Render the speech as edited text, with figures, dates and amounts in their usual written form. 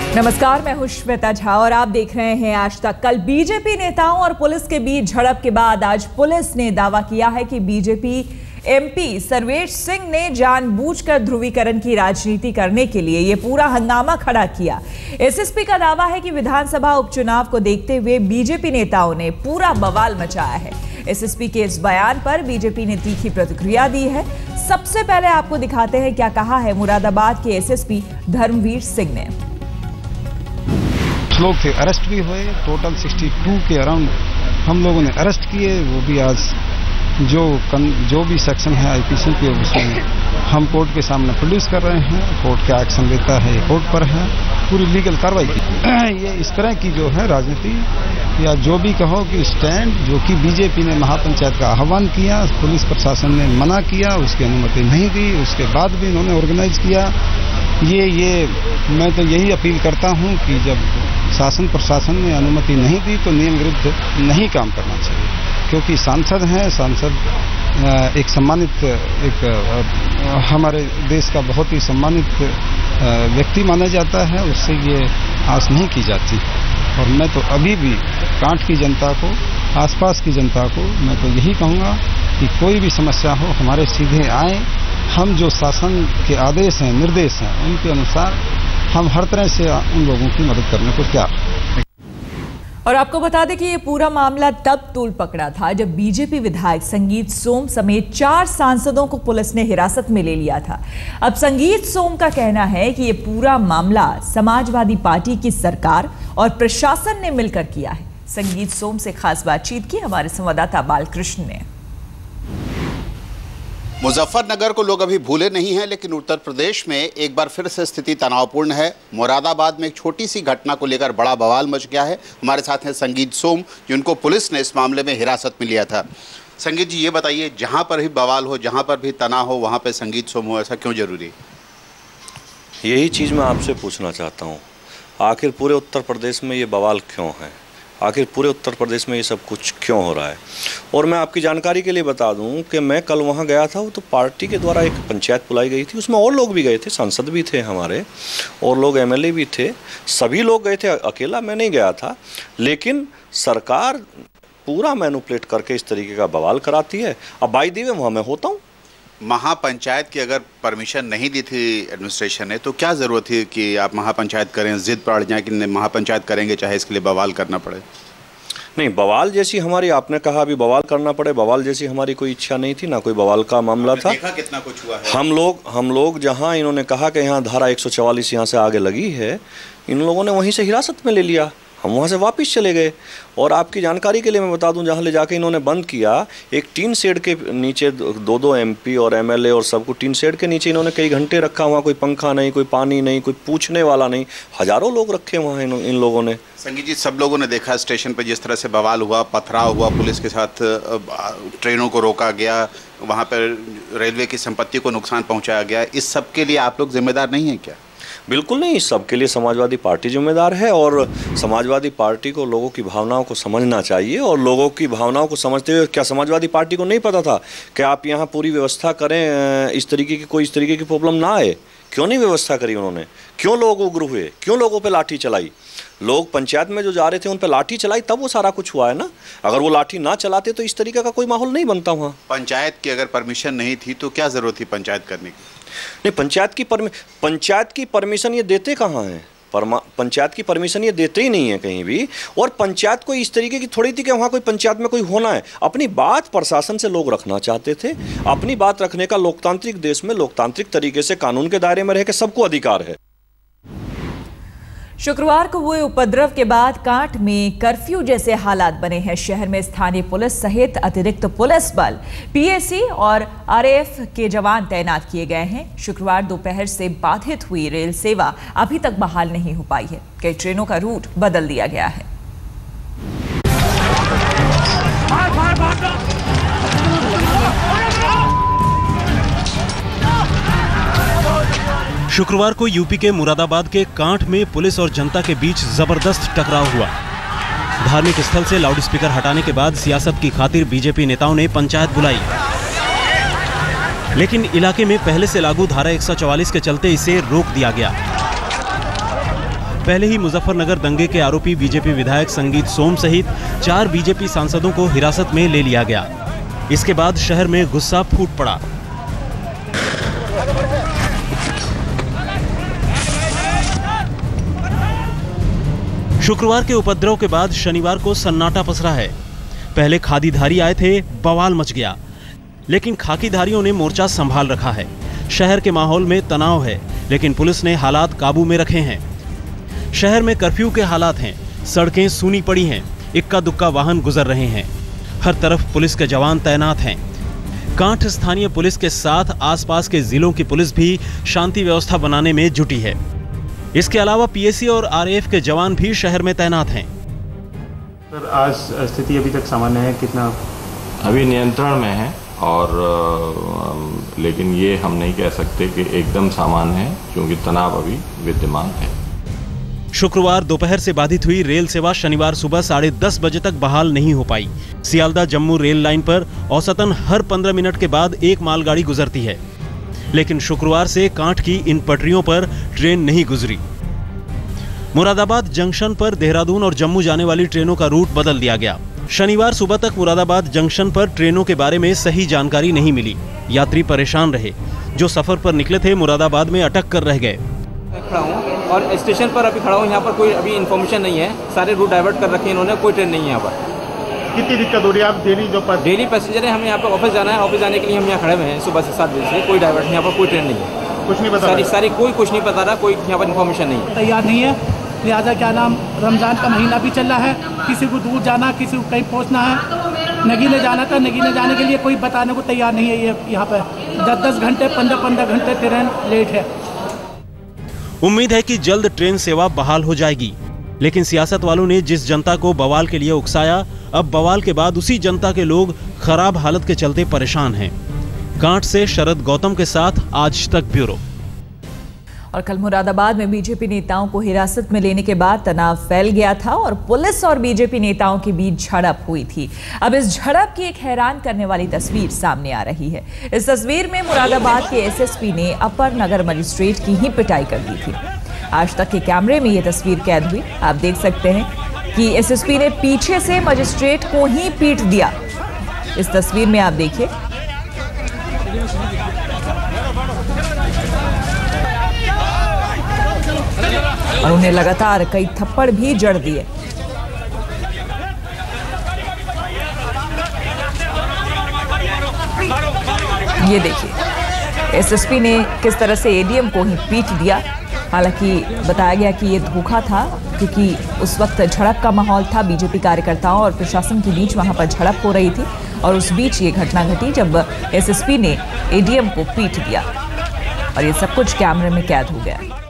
नमस्कार, मैं हूं श्वेता झा और आप देख रहे हैं आज तक। कल बीजेपी नेताओं और पुलिस के बीच झड़प के बाद आज पुलिस ने दावा किया है कि बीजेपी एमपी सर्वेश सिंह ने जानबूझकर ध्रुवीकरण की राजनीति करने के लिए यह पूरा हंगामा खड़ा किया। एसएसपी का दावा है कि विधानसभा उपचुनाव को देखते हुए बीजेपी नेताओं ने पूरा बवाल मचाया है। एसएसपी के इस बयान पर बीजेपी ने तीखी प्रतिक्रिया दी है। सबसे पहले आपको दिखाते हैं क्या कहा है मुरादाबाद के एसएसपी धर्मवीर सिंह ने। लोग थे, अरेस्ट भी हुए, टोटल 62 के अराउंड हम लोगों ने अरेस्ट किए। वो भी आज जो भी सेक्शन है आईपीसी के उसमें हम कोर्ट के सामने प्रोड्यूस कर रहे हैं। कोर्ट क्या एक्शन लेता है ये कोर्ट पर है, पूरी लीगल कार्रवाई की। ये इस तरह की जो है राजनीति या जो भी कहो कि स्टैंड जो कि बीजेपी ने महापंचायत का आह्वान किया, पुलिस प्रशासन ने मना किया, उसकी अनुमति नहीं दी, उसके बाद भी इन्होंने ऑर्गेनाइज किया। ये मैं तो यही अपील करता हूं कि जब शासन प्रशासन ने अनुमति नहीं दी तो नियम विरुद्ध नहीं काम करना चाहिए, क्योंकि सांसद हैं। सांसद एक सम्मानित हमारे देश का बहुत ही सम्मानित व्यक्ति माना जाता है, उससे ये आस नहीं की जाती। और मैं तो अभी भी कांठ की जनता को, आसपास की जनता को मैं तो यही कहूँगा कि कोई भी समस्या हो हमारे सीधे आए। हम जो शासन के आदेश हैं, निर्देश हैं, उनके अनुसार हम हर तरह से उन लोगों की मदद करने को तैयार हैं। और आपको बता दें कि ये पूरा मामला तब तूल पकड़ा था जब बीजेपी विधायक संगीत सोम समेत 4 सांसदों को पुलिस ने हिरासत में ले लिया था। अब संगीत सोम का कहना है कि ये पूरा मामला समाजवादी पार्टी की सरकार और प्रशासन ने मिलकर किया है। संगीत सोम से खास बातचीत की हमारे संवाददाता बालकृष्ण ने। मुजफ्फरनगर को लोग अभी भूले नहीं हैं, लेकिन उत्तर प्रदेश में एक बार फिर से स्थिति तनावपूर्ण है। मुरादाबाद में एक छोटी सी घटना को लेकर बड़ा बवाल मच गया है। हमारे साथ हैं संगीत सोम, जिनको पुलिस ने इस मामले में हिरासत में लिया था। संगीत जी, ये बताइए, जहां पर भी बवाल हो, जहां पर भी तनाव हो, वहां पर संगीत सोम हो, ऐसा क्यों जरूरी? यही चीज़ मैं आपसे पूछना चाहता हूँ, आखिर पूरे उत्तर प्रदेश में ये बवाल क्यों है? आखिर पूरे उत्तर प्रदेश में ये सब कुछ क्यों हो रहा है? और मैं आपकी जानकारी के लिए बता दूं कि मैं कल वहाँ गया था। वो तो पार्टी के द्वारा एक पंचायत बुलाई गई थी, उसमें और लोग भी गए थे, सांसद भी थे हमारे, और लोग एमएलए भी थे, सभी लोग गए थे, अकेला मैं नहीं गया था। लेकिन सरकार पूरा मैनिपुलेट करके इस तरीके का बवाल कराती है। अब बाई दी वे वहाँ मैं होता हूँ। महापंचायत की अगर परमिशन नहीं दी थी एडमिनिस्ट्रेशन ने, तो क्या ज़रूरत थी कि आप महापंचायत करें? जिद पड़ जाए कि महापंचायत करेंगे चाहे इसके लिए बवाल करना पड़े? नहीं, बवाल जैसी हमारी, आपने कहा अभी बवाल करना पड़े, बवाल जैसी हमारी कोई इच्छा नहीं थी, ना कोई बवाल का मामला था। देखा कितना कुछ हुआ है। हम लोग जहां इन्होंने कहा कि यहाँ धारा 144 यहाँ से आगे लगी है, इन लोगों ने वहीं से हिरासत में ले लिया, हम वहाँ से वापस चले गए। और आपकी जानकारी के लिए मैं बता दूं, जहाँ ले जाके इन्होंने बंद किया, एक टीन शेड के नीचे दो एमपी और एमएलए और सबको टीन शेड के नीचे इन्होंने कई घंटे रखा। वहाँ कोई पंखा नहीं, कोई पानी नहीं, कोई पूछने वाला नहीं, हजारों लोग रखे वहाँ इन लोगों ने। संगीत जी, सब लोगों ने देखा स्टेशन पर जिस तरह से बवाल हुआ, पथराव हुआ, पुलिस के साथ ट्रेनों को रोका गया, वहाँ पर रेलवे की संपत्ति को नुकसान पहुँचाया गया। इस सब के लिए आप लोग जिम्मेदार नहीं हैं क्या? बिल्कुल नहीं, इस सब के लिए समाजवादी पार्टी जिम्मेदार है। और समाजवादी पार्टी को लोगों की भावनाओं को समझना चाहिए। और लोगों की भावनाओं को समझते हुए, क्या समाजवादी पार्टी को नहीं पता था कि आप यहाँ पूरी व्यवस्था करें, इस तरीके की कोई इस तरीके की प्रॉब्लम ना आए? क्यों नहीं व्यवस्था करी उन्होंने? क्यों लोग उग्र हुए? क्यों लोगों पे लाठी चलाई? लोग पंचायत में जो जा रहे थे उन पे लाठी चलाई, तब वो सारा कुछ हुआ है ना। अगर वो लाठी ना चलाते तो इस तरीके का कोई माहौल नहीं बनता वहाँ। पंचायत की अगर परमिशन नहीं थी तो क्या जरूरत थी पंचायत करने की? नहीं, पंचायत की परमिशन ये देते कहाँ हैं? पंचायत की परमिशन ये देते ही नहीं है कहीं भी। और पंचायत कोई इस तरीके की थोड़ी थी कि वहाँ कोई पंचायत में कोई होना है। अपनी बात प्रशासन से लोग रखना चाहते थे। अपनी बात रखने का लोकतांत्रिक देश में लोकतांत्रिक तरीके से कानून के दायरे में रह के सबको अधिकार है। शुक्रवार को हुए उपद्रव के बाद कांठ में कर्फ्यू जैसे हालात बने हैं। शहर में स्थानीय पुलिस सहित अतिरिक्त पुलिस बल, पीएसी और आरएएफ के जवान तैनात किए गए हैं। शुक्रवार दोपहर से बाधित हुई रेल सेवा अभी तक बहाल नहीं हो पाई है। कई ट्रेनों का रूट बदल दिया गया है। शुक्रवार को यूपी के मुरादाबाद के कांठ में पुलिस और जनता के बीच जबरदस्त टकराव हुआ। धार्मिक स्थल से लाउडस्पीकर हटाने के बाद सियासत की खातिर बीजेपी नेताओं ने पंचायत बुलाई, लेकिन इलाके में पहले से लागू धारा 144 के चलते इसे रोक दिया गया। पहले ही मुजफ्फरनगर दंगे के आरोपी बीजेपी विधायक संगीत सोम सहित 4 बीजेपी सांसदों को हिरासत में ले लिया गया। इसके बाद शहर में गुस्सा फूट पड़ा। शुक्रवार के उपद्रव के बाद शनिवार को सन्नाटा पसरा है। पहले खादीधारी आए थे, बवाल मच गया, लेकिन खाकीधारियों ने मोर्चा संभाल रखा है। शहर के माहौल में तनाव है, लेकिन पुलिस ने हालात काबू में रखे हैं। शहर में कर्फ्यू के हालात हैं, सड़कें सूनी पड़ी हैं, इक्का दुक्का वाहन गुजर रहे हैं। हर तरफ पुलिस के जवान तैनात हैं। कांठ स्थानीय पुलिस के साथ आसपास के जिलों की पुलिस भी शांति व्यवस्था बनाने में जुटी है। इसके अलावा पीएसी और आरएएफ के जवान भी शहर में तैनात हैं। सर, आज स्थिति अभी तक सामान्य है? कितना अभी नियंत्रण में है, और लेकिन ये हम नहीं कह सकते कि एकदम सामान्य है, क्योंकि तनाव अभी विद्यमान है। शुक्रवार दोपहर से बाधित हुई रेल सेवा शनिवार सुबह 10:30 बजे तक बहाल नहीं हो पाई। सियालदा जम्मू रेल लाइन पर औसतन हर 15 मिनट के बाद एक मालगाड़ी गुजरती है, लेकिन शुक्रवार से कांठ की इन पटरियों पर ट्रेन नहीं गुजरी। मुरादाबाद जंक्शन पर देहरादून और जम्मू जाने वाली ट्रेनों का रूट बदल दिया गया। शनिवार सुबह तक मुरादाबाद जंक्शन पर ट्रेनों के बारे में सही जानकारी नहीं मिली। यात्री परेशान रहे। जो सफर पर निकले थे, मुरादाबाद में अटक कर रह गए। खड़ा हूँ और स्टेशन पर अभी खड़ा हूँ। यहाँ पर कोई अभी इन्फॉर्मेशन नहीं है। सारे रूट डाइवर्ट कर रखे हैं इन्होंने, कोई ट्रेन नहीं है यहाँ पर। कितनी दिक्कत हो रही है? आप डेली पैसेंजर है, हमें यहाँ पर ऑफिस जाना है। ऑफिस जाने के लिए हम यहाँ खड़े हुए हैं सुबह से 7 बजे से। कोई डाइवर्ट नहीं, यहाँ पर कोई ट्रेन नहीं है। कुछ नहीं बता सारी कोई कुछ नहीं बता रहा, कोई यहाँ पर इन्फॉर्मेशन नहीं है। तैयार नहीं है, लिहाजा क्या नाम रमज़ान का महीना भी चल रहा है। किसी को दूर जाना, किसी को कहीं पहुंचना है। नगीने जाना था, नगीने जाने के लिए कोई बताने को तैयार नहीं है। ये यहाँ पे 10-10 घंटे 15-15 घंटे ट्रेन लेट है। उम्मीद है कि जल्द ट्रेन सेवा बहाल हो जाएगी, लेकिन सियासत वालों ने जिस जनता को बवाल के लिए उकसाया, अब बवाल के बाद उसी जनता के लोग खराब हालत के चलते परेशान हैं। कांठ से शरद गौतम के साथ आज तक ब्यूरो। और कल मुरादाबाद में बीजेपी नेताओं को हिरासत में लेने के बाद तनाव फैल गया था और पुलिस और बीजेपी नेताओं के बीच झड़प हुई थी। अब इस झड़प की एक हैरान करने वाली तस्वीर सामने आ रही है। इस तस्वीर में मुरादाबाद के एसएसपी ने अपर नगर मजिस्ट्रेट की ही पिटाई कर दी थी। आज तक के कैमरे में ये तस्वीर कैद हुई। आप देख सकते हैं कि एसएसपी ने पीछे से मजिस्ट्रेट को ही पीट दिया। इस तस्वीर में आप देखिए, और उन्हें लगातार कई थप्पड़ भी जड़ दिए। ये देखिए एसएसपी ने किस तरह से एडीएम को ही पीट दिया। हालांकि बताया गया कि ये धोखा था, क्योंकि उस वक्त झड़प का माहौल था। बीजेपी कार्यकर्ताओं और प्रशासन के बीच वहां पर झड़प हो रही थी और उस बीच ये घटना घटी जब एसएसपी ने एडीएम को पीट दिया और ये सब कुछ कैमरे में कैद हो गया।